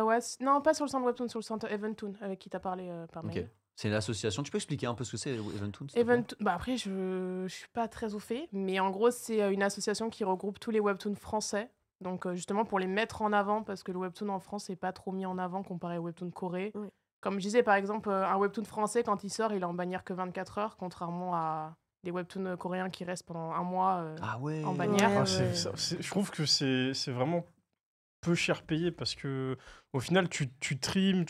Ouais, non, pas sur le stand Webtoon, sur le stand Eventoon, avec qui t'as parlé par Ok. mail. C'est une association. Tu peux expliquer un peu ce que c'est, Eventoon? s'il te plaît Eventoon, bah après, je suis pas très au fait, mais en gros, c'est une association qui regroupe tous les Webtoons français. Donc, justement, pour les mettre en avant, parce que le Webtoon en France n'est pas trop mis en avant comparé au Webtoon Corée. Oui. Comme je disais, par exemple, un Webtoon français, quand il sort, il est en bannière que 24 heures, contrairement à des Webtoons coréens qui restent pendant un mois Ah ouais. en bannière. Ouais, Ah, ouais. je trouve que c'est vraiment peu cher payé parce que au final, tu trimes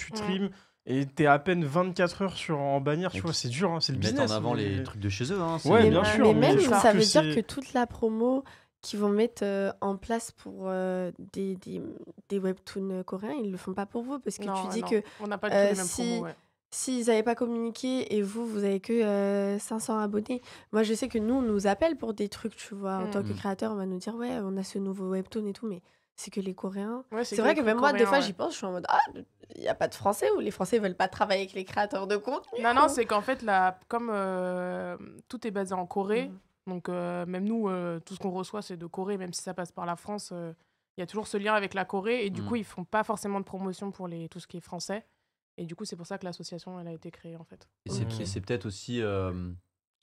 et t'es à peine 24 heures en bannière, tu Et vois, c'est dur, hein, c'est le Ils mettent business. en avant mais- les trucs de chez eux. Hein, Ouais, c'est- bien mais, sûr, mais mais même, je trouve ça que veut dire c'est- que toute la promo qu'ils vont mettre en place pour des webtoons coréens, ils le font pas pour vous. Parce que Non, tu dis non, que on n'a pas du tout les mêmes si- promos, ouais. s'ils n'avaient pas communiqué et vous avez que 500 abonnés, moi je sais que nous, on nous appelle pour des trucs, tu vois. En tant que Mhm. créateur, on va nous dire, ouais, on a ce nouveau webtoon et tout, mais c'est que les Coréens. Ouais, C'est que vrai les que même moi, des Coréens, fois, ouais. j'y pense, je suis en mode, ah, il n'y a pas de français ou les français veulent pas travailler avec les créateurs de contenu. Non, non, c'est qu'en fait, comme tout est basé en Corée, Mhm. donc même nous, tout ce qu'on reçoit, c'est de Corée, même si ça passe par la France, il y a toujours ce lien avec la Corée, et du Mhm. coup, ils font pas forcément de promotion pour tout ce qui est français. Et du coup, c'est pour ça que l'association, elle a été créée, en fait. Et c'est Ok. et c'est peut-être aussi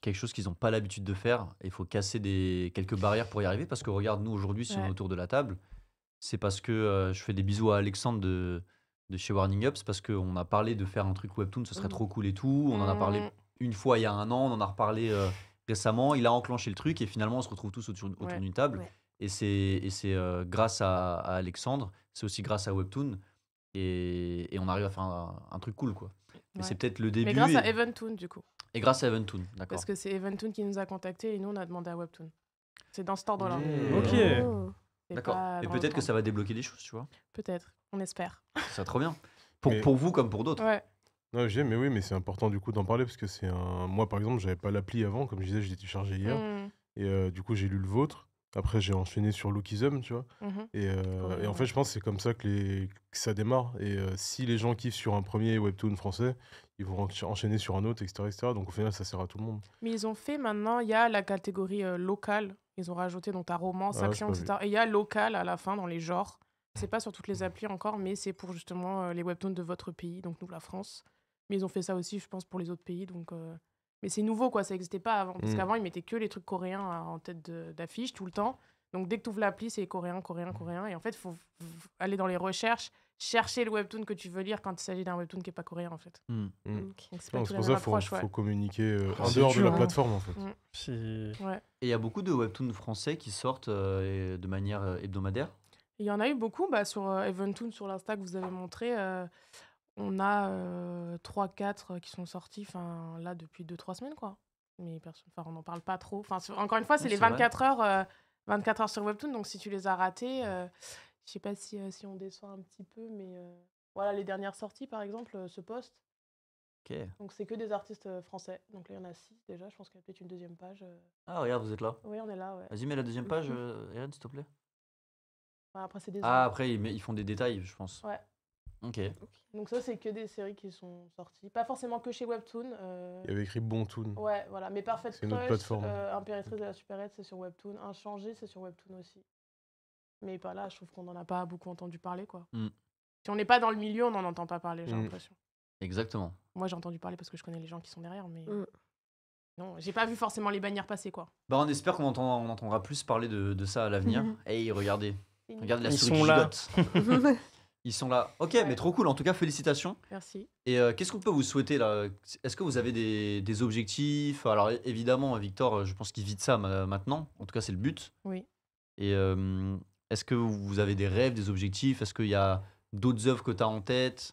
quelque chose qu'ils n'ont pas l'habitude de faire. Il faut casser quelques barrières pour y arriver. Parce que regarde, nous aujourd'hui, si on est Ouais. autour de la table, c'est parce que je fais des bisous à Alexandre de chez Warning Up. C'est parce qu'on a parlé de faire un truc webtoon, ce serait Mhm. trop cool et tout. On en a parlé Mhm. une fois il y a un an, on en a reparlé récemment. Il a enclenché le truc et finalement, on se retrouve tous autour Ouais. d'une table. Ouais. Et c'est grâce à Alexandre, c'est aussi grâce à Webtoon. Et on arrive à faire un truc cool, quoi. Mais Ouais. c'est peut-être le début. Mais grâce à et, Eventoon, du coup. et grâce à Eventoon, d'accord. Parce que c'est Eventoon qui nous a contactés, et nous, on a demandé à Webtoon. C'est dans cet ordre-là. Ok. Oh. C'est D'accord. pas Et dans peut-être l'autre que ça va débloquer des choses, tu vois. ordre. Peut-être, on espère. Ça serait trop bien. Mais- Pour vous comme pour d'autres. Ouais. Non, mais oui, mais c'est important du coup d'en parler parce que c'est un. Moi, par exemple, j'avais pas l'appli avant, comme je disais, j'ai téléchargé hier. Mhm. Et du coup, j'ai lu le vôtre. Après, j'ai enchaîné sur Lookism, tu vois. Mhm. Et en fait, je pense que c'est comme ça que ça démarre. Et si les gens kiffent sur un premier webtoon français, ils vont enchaîner sur un autre, etc. Donc au final, ça sert à tout le monde. Mais ils ont fait maintenant, il y a la catégorie locale. Ils ont rajouté donc ta romance, Ah, action, j'ai etc. Et il y a local à la fin dans les genres. C'est pas sur toutes les applis encore, mais c'est pour justement les webtoons de votre pays, donc nous, la France. Mais ils ont fait ça aussi, je pense, pour les autres pays. Donc, mais c'est nouveau, quoi. Ça n'existait pas avant. Parce qu'avant, ils mettaient que les trucs coréens en tête d'affiche tout le temps. Donc, dès que tu ouvres l'appli, c'est coréen, coréen, coréen. Et en fait, il faut aller dans les recherches, chercher le webtoon que tu veux lire quand il s'agit d'un webtoon qui n'est pas coréen, en fait. Ok. Donc, c'est pas Non, tout c'est la pour même ça qu'il approche, faut ouais. communiquer en C'est dehors de dur, la hein. plateforme, en fait. C'est- Ouais. Et il y a beaucoup de webtoons français qui sortent de manière hebdomadaire. Il y en a eu beaucoup sur Eventoon, sur l'Insta que vous avez montré. On a 3-4 qui sont sortis là depuis 2-3 semaines, quoi. Mais on n'en parle pas trop. Encore une fois, c'est Oui, les c'est vrai. 24 heures sur Webtoon. Donc si tu les as ratés, je sais pas si on descend un petit peu, mais voilà, les dernières sorties, par exemple, ce post. Ok. Donc c'est que des artistes français. Donc là, il y en a 6 déjà. Je pense qu'il y a peut-être une deuxième page. Ah, regarde, vous êtes là. Oui, on est là, ouais. Vas-y, mets la deuxième page, Erin, s'il te plaît. Ouais, après, c'est des Ah, œuvres. après, ils font des détails, je pense. Ouais. Ok. Donc ça, c'est que des séries qui sont sorties. Pas forcément que chez Webtoon. Il y avait écrit Bontoon. Ouais, voilà. Mais Perfect C'est une autre Crush, plateforme. Impératrice de la Supérette, c'est sur Webtoon. Inchangé, c'est sur Webtoon aussi. Mais pas là, je trouve qu'on n'en a pas beaucoup entendu parler, quoi. Mm. Si on n'est pas dans le milieu, on n'en entend pas parler, j'ai Mm. l'impression. Exactement. Moi, j'ai entendu parler parce que je connais les gens qui sont derrière, mais Mm. non, j'ai pas vu forcément les bannières passer, quoi. Bah, on espère qu'on entendra plus parler de ça à l'avenir. Hey, regardez. Regardez la Ils souris sont qui là. gigote. Ils sont là. Ok, Ouais. mais trop cool. En tout cas, félicitations. Merci. Et qu'est-ce qu'on peut vous souhaiter là? Est-ce que vous avez des objectifs? Alors évidemment, Victor, je pense qu'il vit de ça maintenant. En tout cas, c'est le but. Oui. Et est-ce que vous avez des rêves, des objectifs? Est-ce qu'il y a d'autres œuvres que tu as en tête?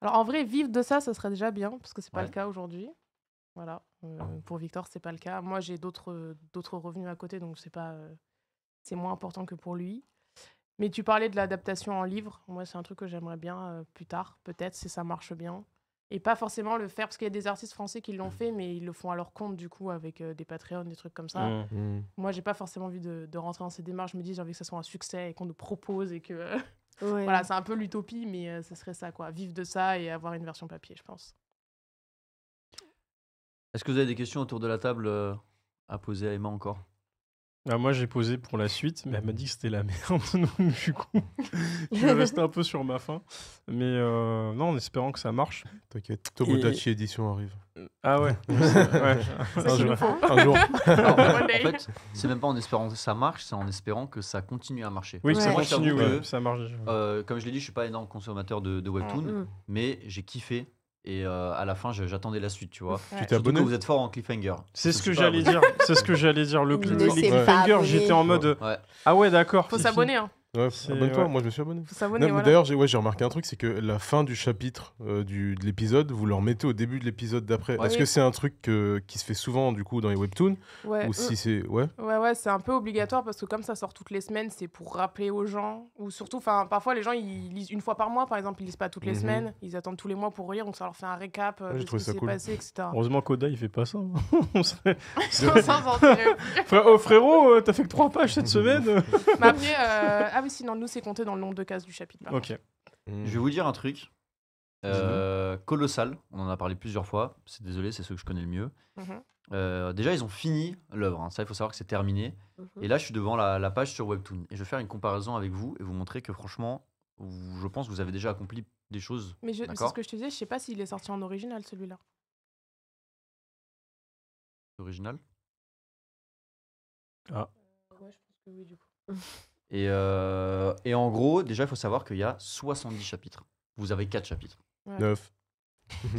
Alors, en vrai, vivre de ça, ça serait déjà bien, parce que c'est pas Ouais. le cas aujourd'hui. Voilà. Pour Victor, c'est pas le cas. Moi, j'ai d'autres revenus à côté, donc c'est moins important que pour lui. Mais tu parlais de l'adaptation en livre. Moi, c'est un truc que j'aimerais bien plus tard, peut-être, si ça marche bien. Et pas forcément le faire, parce qu'il y a des artistes français qui l'ont fait, mais ils le font à leur compte, du coup, avec des Patreons, des trucs comme ça. Mm. Moi, j'ai pas forcément envie de rentrer dans ces démarches. Je me dis, j'ai envie que ça soit un succès et qu'on nous propose et que... Ouais. Voilà, c'est un peu l'utopie, mais ce serait ça, quoi. Vivre de ça et avoir une version papier, je pense. Est-ce que vous avez des questions autour de la table à poser à Emma encore? Ah, moi, j'ai posé pour la suite, mais elle m'a dit que c'était la merde. Donc, du coup, je vais rester un peu sur ma faim. Mais non, en espérant que ça marche. T'inquiète, Tomodachi Edition arrive. Ah ouais. Ouais. C'est ça qu'il nous faut. Un jour. Alors, One en day. fait, c'est même pas en espérant que ça marche, c'est en espérant que ça continue à marcher. Oui, que ça Ouais. Moi, je continue, t'avoue ouais, que, ça marche déjà. Comme je l'ai dit, je suis pas énorme consommateur de webtoon, Mm. mais j'ai kiffé. Et à la fin, j'attendais la suite, tu vois. Ouais. Tu t'es Surtout abonné que vous êtes fort en cliffhanger. C'est Je ce suis que pas j'allais abonné. dire. C'est ce que j'allais dire. Le Il ne s'est pas cliffhanger, abonné. j'étais en mode Ouais. ah ouais, d'accord. Faut Fifi. s'abonner, hein. Ouais, C'est- abonne-toi, ouais. moi je me suis abonné. Faut s'abonner, Non, mais voilà. d'ailleurs, j'ai remarqué un truc, c'est que la fin du chapitre de l'épisode, vous le remettez au début de l'épisode d'après. Ouais. Est-ce Oui. que c'est un truc qui se fait souvent du coup dans les webtoons Ouais. ou si c'est ouais Ouais, c'est un peu obligatoire parce que comme ça sort toutes les semaines, c'est pour rappeler aux gens. Ou surtout, parfois les gens ils lisent une fois par mois, par exemple, ils lisent pas toutes les Mhm. semaines, ils attendent tous les mois pour relire, donc ça leur fait un récap j'ai de ce trouvé qui ça s'est cool. passé, etc. Heureusement Koda il fait pas ça. On serait- Sans s'en tirer. Frérot, t'as fait que 3 pages cette semaine. Mais après, ah oui, sinon nous c'est compté dans le nombre de cases du chapitre. par contre. Ok. Mm. Je vais vous dire un truc. Colossal, on en a parlé plusieurs fois. C'est désolé, c'est ceux que je connais le mieux. Mhm. Déjà, ils ont fini l'œuvre. Hein. Ça, il faut savoir que c'est terminé. Mhm. Et là, je suis devant la page sur Webtoon. Et je vais faire une comparaison avec vous et vous montrer que franchement, je pense que vous avez déjà accompli des choses. Mais c'est D'accord. ce que je te disais, je sais pas s'il est sorti en original celui-là. Originales. Ouais, je pense que oui, du coup. Et en gros, déjà, il faut savoir qu'il y a 70 chapitres. Vous avez 4 chapitres. 9.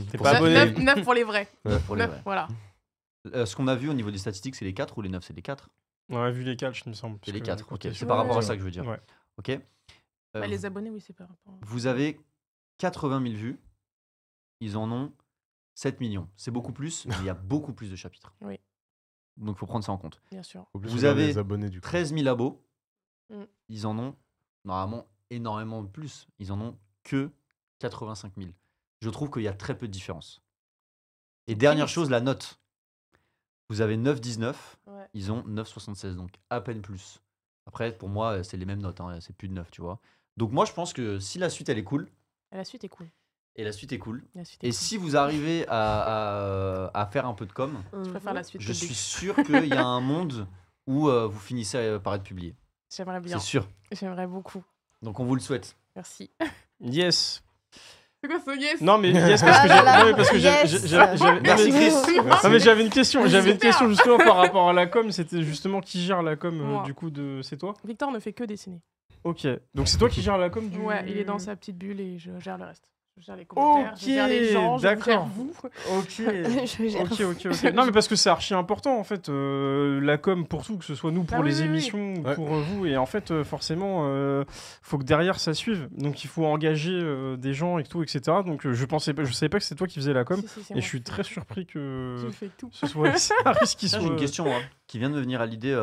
T'es Pour pas ça- abonné. 9 pour les vrais. Pour les 9, vrais. voilà. Ce qu'on a vu au niveau des statistiques, c'est les 4 ou les 9? C'est les 4. On a vu les 4, il me semble. C'est parce les que 4. quand Ok. t'es C'est sur- par rapport à Ouais. ça que je veux dire. Ouais. Ok. Bah, les abonnés, oui, c'est par rapport. Vous avez 80 000 vues. Ils en ont 7 millions. C'est beaucoup plus, mais il y a beaucoup plus de chapitres. Oui. Donc, il faut prendre ça en compte. Bien sûr. Vous avez les abonnés du coup. 13 000 abos. Mm. Ils en ont normalement énormément de plus. Ils en ont que 85 000. Je trouve qu'il y a très peu de différence. Et dernière chose, la note. Vous avez 9,19. Ouais. Ils ont 9,76. Donc à peine plus. Après, pour moi, c'est les mêmes notes. Hein, c'est plus de 9, tu vois. Donc moi, je pense que si la suite, elle est cool, Et la suite est cool. et la suite est cool, La suite est et cool. si vous arrivez à faire un peu de com, Je préfère la suite. je que le suis début. sûr qu'il y a un monde où vous finissez par être publié. J'aimerais bien. C'est sûr. J'aimerais beaucoup. Donc on vous le souhaite. Merci. Yes. C'est quoi ce yes? Non mais yes parce que Ah là là, non, mais parce que yes. Merci, Chris. Non, mais j'avais une question Super. justement par rapport à la com, c'était justement qui gère la com Moi. du coup de c'est toi? Victor ne fait que dessiner. OK. Donc c'est toi qui gères la com du Ouais, il est dans sa petite bulle et je gère le reste. Je gère les commentaires, je gère les Ok, gens, je gère d'accord. vous. OK. Je gère. OK. Non mais parce que c'est archi important en fait la com pour tout, que ce soit nous pour Ah oui, les oui, oui. émissions ou Ouais. pour vous, et en fait forcément faut que derrière ça suive. Donc il faut engager des gens et tout, etc. Donc je savais pas que c'était toi qui faisais la com, Si, si, c'est et moi je suis qui très fais tout. surpris que Tu fais tout. ce soit Saris qui Tiens, soit j'ai une question qui vient de me venir à l'idée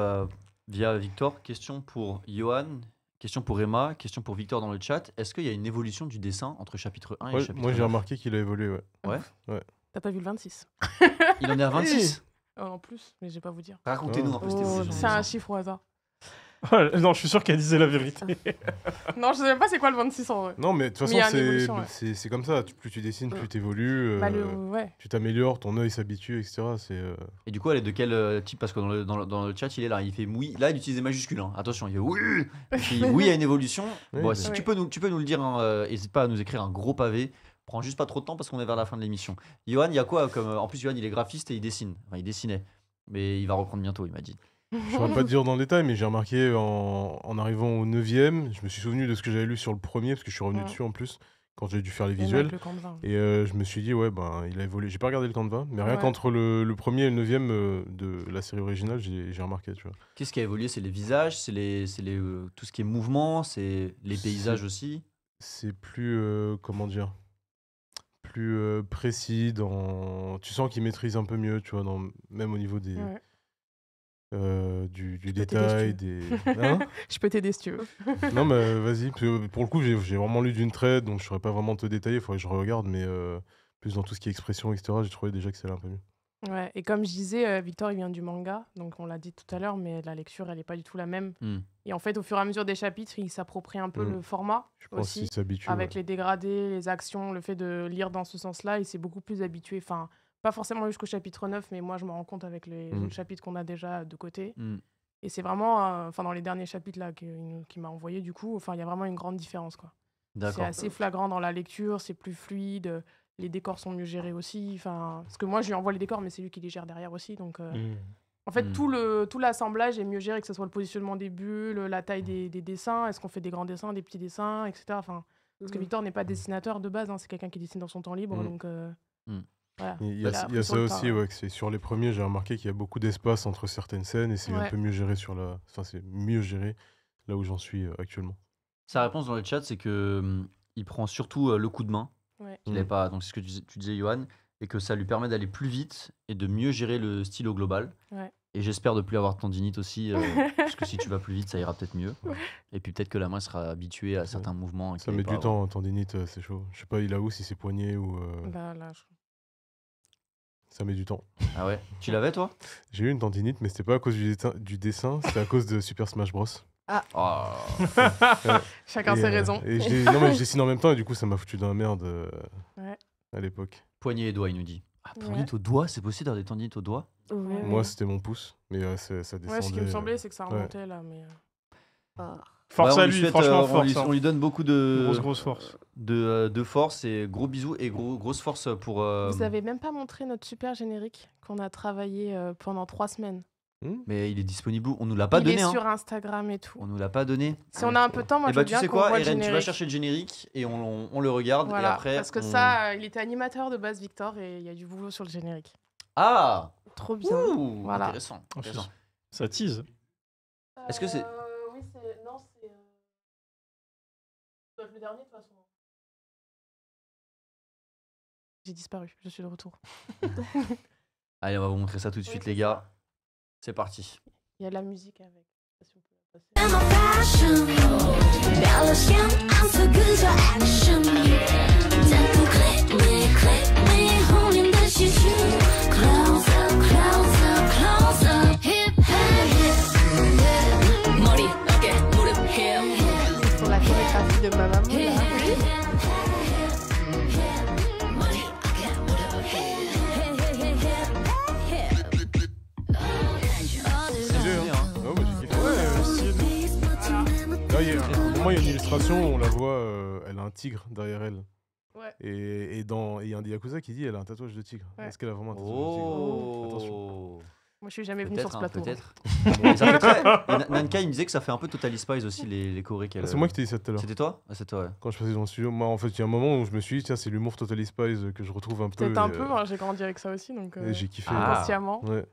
via Victor. Question pour Johan, question pour Emma, question pour Victor dans le chat. Est-ce qu'il y a une évolution du dessin entre chapitre 1 et Ouais, chapitre moi, j'ai 9? remarqué qu'il a évolué, ouais. T'as pas vu le 26? Il en est à 26. En plus, mais je vais pas vous dire. Racontez-nous un peu cette Oh, évolution. C'est un chiffre au hasard. Non, je suis sûr qu'elle disait la vérité. Non, je sais même pas c'est quoi le 26 en vrai. Non, mais de toute Mais il y a façon, une évolution, ouais. c'est comme ça. Plus tu dessines, plus tu évolues. Bah, ouais. Tu t'améliores, ton œil s'habitue, etc. Et du coup, elle est de quel type? Parce que dans le chat, il est là. Il fait oui. Là, il utilise des majuscules. Hein. Attention, il fait oui. Il fait oui, il y a une évolution. Oui, Bon, mais- si Oui. tu peux nous le dire, n'hésite pas à nous écrire un gros pavé. Prends juste pas trop de temps parce qu'on est vers la fin de l'émission. Johan, il y a quoi comme. En plus, Johan, il est graphiste et il dessine. Enfin, il dessinait. Mais il va reprendre bientôt, il m'a dit. Je saurais pas te dire dans le détail, mais j'ai remarqué en arrivant au 9e, je me suis souvenu de ce que j'avais lu sur le premier, parce que je suis revenu Ouais. dessus en plus, quand j'ai dû faire les Même visuels. avec le camp de vin. Et je me suis dit, ouais, ben, il a évolué. J'ai pas regardé le Canva, mais rien Ouais. qu'entre le premier et le 9e de la série originale, j'ai remarqué, tu vois. Qu'est-ce qui a évolué? C'est les visages, tout ce qui est mouvement, c'est les paysages aussi. C'est plus, comment dire, plus précis dans... Tu sens qu'il maîtrise un peu mieux, tu vois, même au niveau des, Ouais. du peux détail, t'aider des... Hein? Je peux t'aider si tu veux. Non, mais vas-y. Parce que pour le coup, j'ai vraiment lu d'une traite, donc je saurais pas vraiment te détailler. Il faudrait que je regarde, mais plus dans tout ce qui est expression, etc., j'ai trouvé déjà que ça allait un peu mieux. Ouais, et comme je disais, Victor, il vient du manga, donc on l'a dit tout à l'heure, mais la lecture, elle n'est pas du tout la même. Et en fait, au fur et à mesure des chapitres, il s'approprie un peu le format Je pense aussi, qu'il s'habitue. avec ouais. les dégradés, les actions, le fait de lire dans ce sens-là, il s'est beaucoup plus habitué. Enfin, pas forcément jusqu'au chapitre 9, mais moi, je me rends compte avec les autres chapitres qu'on a déjà de côté. Et c'est vraiment, enfin, dans les derniers chapitres là qu'il m'a envoyé, du coup, enfin, il y a vraiment une grande différence, quoi. C'est D'accord. assez flagrant dans la lecture, c'est plus fluide. Les décors sont mieux gérés aussi. Enfin, parce que moi, je lui envoie les décors, mais c'est lui qui les gère derrière aussi. Donc, en fait, tout l'assemblage est mieux géré, que ce soit le positionnement des bulles, la taille des dessins, est-ce qu'on fait des grands dessins, des petits dessins, etc. Enfin, parce que Victor n'est pas dessinateur de base, hein, c'est quelqu'un qui dessine dans son temps libre. Donc, voilà. Il y a ça aussi, ouais, que c'est sur les premiers, j'ai remarqué qu'il y a beaucoup d'espace entre certaines scènes et c'est un Ouais. peu mieux géré Enfin, c'est mieux géré là où j'en suis actuellement. Sa réponse dans le chat, c'est que il prend surtout le coup de main. Ouais. Il n'avait pas. Donc c'est ce que tu disais, Johan, et que ça lui permet d'aller plus vite et de mieux gérer le style au global. Ouais. Et j'espère de plus avoir de tendinite aussi, parce que si tu vas plus vite, ça ira peut-être mieux. Et puis peut-être que la main sera habituée à certains mouvements. Ça met du temps, tendinite, c'est chaud. Je sais pas, il a où, si c'est poignet ou. Là, Ça met du temps. Ah ouais. Tu l'avais toi? J'ai eu une tendinite, mais c'était pas à cause du dessin, c'était à cause de Super Smash Bros. Oh. Chacun ses raisons. Et non, mais je dessine en même temps et du coup, ça m'a foutu dans la merde Ouais. à l'époque. Poignet et doigt, il nous dit. Ah, tendinite au doigt, c'est possible d'avoir des tendinites au doigt? Ouais. Moi, c'était mon pouce, mais ça descendait. Ouais, ce qui me semblait, c'est que ça remontait là. Mais... Force Ouais, à on lui lui, souhaite, franchement, on force. on lui donne beaucoup de Grosse force. de force et gros bisous et grosse force pour. Vous avez même pas montré notre super générique qu'on a travaillé pendant 3 semaines. Mais il est disponible où? On nous l'a pas Il donné. est hein. sur Instagram et tout. On nous l'a pas donné. Si on a un peu de temps, moi Et je bah veux tu bien sais qu'on quoi, voit le Eren, tu vas générique. chercher le générique et on le regarde et Voilà, après. parce que ça, il était animateur de base, Victor, et il y a du boulot sur le générique. Ah. Trop bien. Ouh, Voilà. intéressant. intéressant. Ça tease. Est-ce que c'est- Oui, c'est. Non, c'est. Ça doit être le dernier de toute façon. J'ai disparu, je suis de retour. Allez, on va vous montrer ça tout de suite, les gars. C'est parti. Il y a de la musique avec. Je sais pas si on peut la passer. I'm a passion 별로 신경 안 써 그저 action 자꾸 click me 홀린 듯이 shoot close up hip 머리 어깨 무릎 hip Pour la chorégraphie de ma maman. là. 머리 어깨 무릎 Stylé, hein. Ouais, moi, j'ai kiffé. Ouais, stylé. Là, un moment, il y a une illustration où on la voit, elle a un tigre derrière elle. Ouais. Et il y a un des Yakuza qui dit elle a un tatouage de tigre. Ouais. Est-ce qu'elle a vraiment un tatouage de tigre? Attention. Oh. Moi, je suis jamais venue sur ce Peut-être, plateau. peut-être. Mais ça fait très- Nanka, il me disait que ça fait un peu Totally Spies aussi, les chorés qu'elle. C'est moi qui t'ai dit ça tout à l'heure. C'était toi? Ah, c'est toi, ouais. Quand je passais dans le studio, moi en fait, il y a un moment où je me suis dit, tiens, c'est l'humour Totally Spies que je retrouve un peu. Peut-être un et, peu, hein, j'ai grandi avec ça aussi, donc et j'ai kiffé. Ah. inconsciemment, Ouais.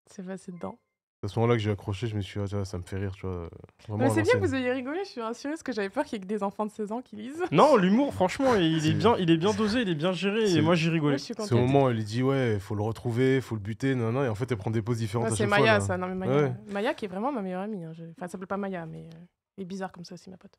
c'est passé dedans. C'est à ce moment-là que j'ai accroché, je me suis dit, ah, tiens, ça me fait rire, tu vois. Vraiment, Mais à c'est bien que l'ancienne. vous ayez rigolé, je suis rassurée parce que j'avais peur qu'il y ait que des enfants de 16 ans qui lisent. Non, l'humour, franchement, il est C'est- bien dosé, il est bien géré. C'est- Et moi, j'ai Ouais, rigolé. je suis C'est au contente. moment où elle lui dit, ouais, faut le retrouver, faut le buter, non, non, et en fait, elle prend des poses différentes Ouais, à c'est chaque Maya, fois. là. ça. Non, mais Maya, Ouais. Maya qui est vraiment ma meilleure amie. Hein. Enfin, elle s'appelle pas Maya, mais elle est bizarre comme ça aussi, ma pote.